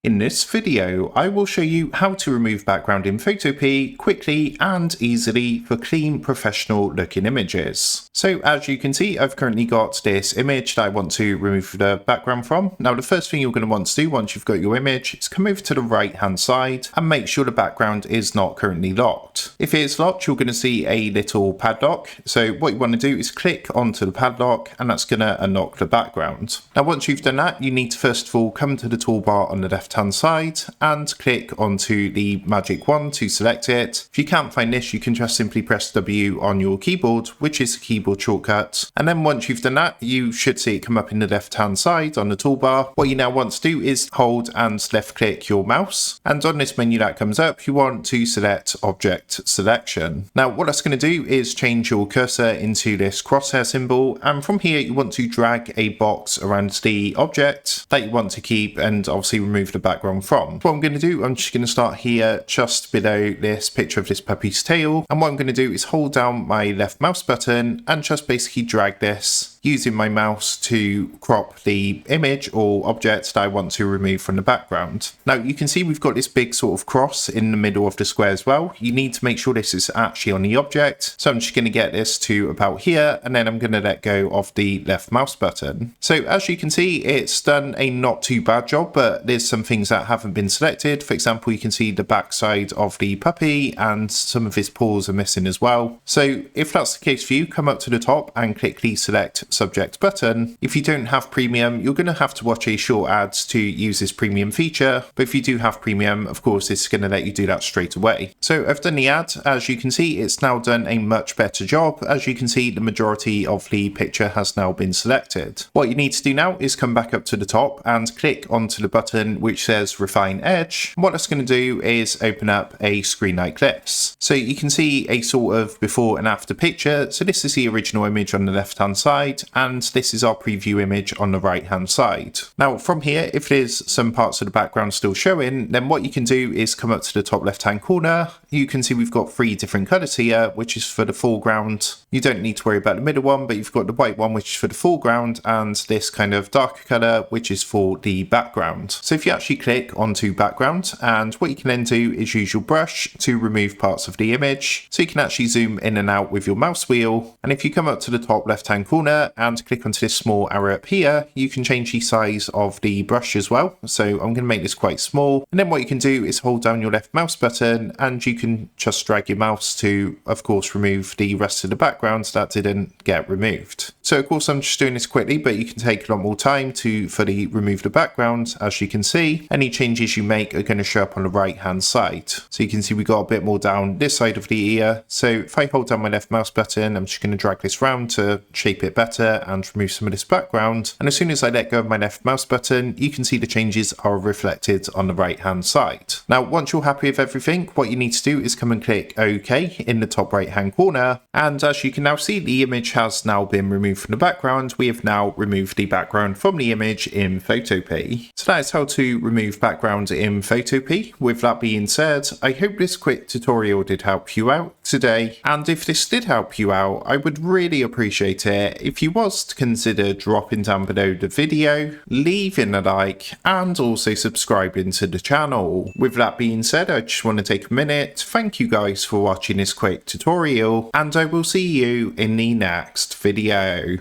In this video, I will show you how to remove background in Photopea quickly and easily for clean, professional looking images. So as you can see, I've currently got this image that I want to remove the background from. Now the first thing you're going to want to do once you've got your image is come over to the right hand side and make sure the background is not currently locked. If it is locked, you're going to see a little padlock. So what you want to do is click onto the padlock and that's going to unlock the background. Now once you've done that, you need to first of all come to the toolbar on the left hand side and click onto the magic wand to select it. If you can't find this, you can just simply press W on your keyboard, which is a keyboard shortcut. And then once you've done that, you should see it come up in the left hand side on the toolbar. What you now want to do is hold and left click your mouse. And on this menu that comes up, you want to select object selection. Now what that's going to do is change your cursor into this crosshair symbol. And from here, you want to drag a box around the object that you want to keep and obviously remove the background from. What I'm going to do, I'm just going to start here just below this picture of this puppy's tail. And what I'm going to do is hold down my left mouse button and just basically drag this using my mouse to crop the image or object that I want to remove from the background. Now you can see we've got this big sort of cross in the middle of the square as well. You need to make sure this is actually on the object. So I'm just going to get this to about here and then I'm going to let go of the left mouse button. So as you can see, it's done a not too bad job, but there's some things that haven't been selected. For example, you can see the backside of the puppy and some of his paws are missing as well. So if that's the case for you, come up to the top and click the select subject button. If you don't have premium, you're going to have to watch a short ad to use this premium feature. But if you do have premium, of course, it's going to let you do that straight away. So I've done the ad. As you can see, it's now done a much better job. As you can see, the majority of the picture has now been selected. What you need to do now is come back up to the top and click onto the button which says refine edge. What that's going to do is open up a screen like this. So you can see a sort of before and after picture. So this is the original image on the left hand side and this is our preview image on the right hand side. Now from here, if there's some parts of the background still showing, then what you can do is come up to the top left hand corner. You can see we've got 3 different colors here, which is for the foreground. You don't need to worry about the middle one, but you've got the white one, which is for the foreground, and this kind of darker color, which is for the background. So if you actually click onto background, and what you can then do is use your brush to remove parts of the image. So you can actually zoom in and out with your mouse wheel. And if you come up to the top left hand corner and click onto this small arrow up here, you can change the size of the brush as well. So I'm going to make this quite small. And then what you can do is hold down your left mouse button and you can just drag your mouse to, of course, remove the rest of the background that didn't get removed. So of course, I'm just doing this quickly, but you can take a lot more time to fully remove the background. As you can see, any changes you make are going to show up on the right hand side. So you can see we got a bit more down this side of the ear. So if I hold down my left mouse button, I'm just going to drag this round to shape it better and remove some of this background. And as soon as I let go of my left mouse button, you can see the changes are reflected on the right hand side. Now, once you're happy with everything, what you need to do is come and click OK in the top right hand corner. And as you can now see, the image has now been removed from the background. We have now removed the background from the image in Photopea. So that is how to remove background in Photopea. With that being said, I hope this quick tutorial did help you out today. And if this did help you out, I would really appreciate it if you was to consider dropping down below the video, leaving a like, and also subscribing to the channel. With that being said, I just want to take a minute to thank you guys for watching this quick tutorial, and I will see you in the next video.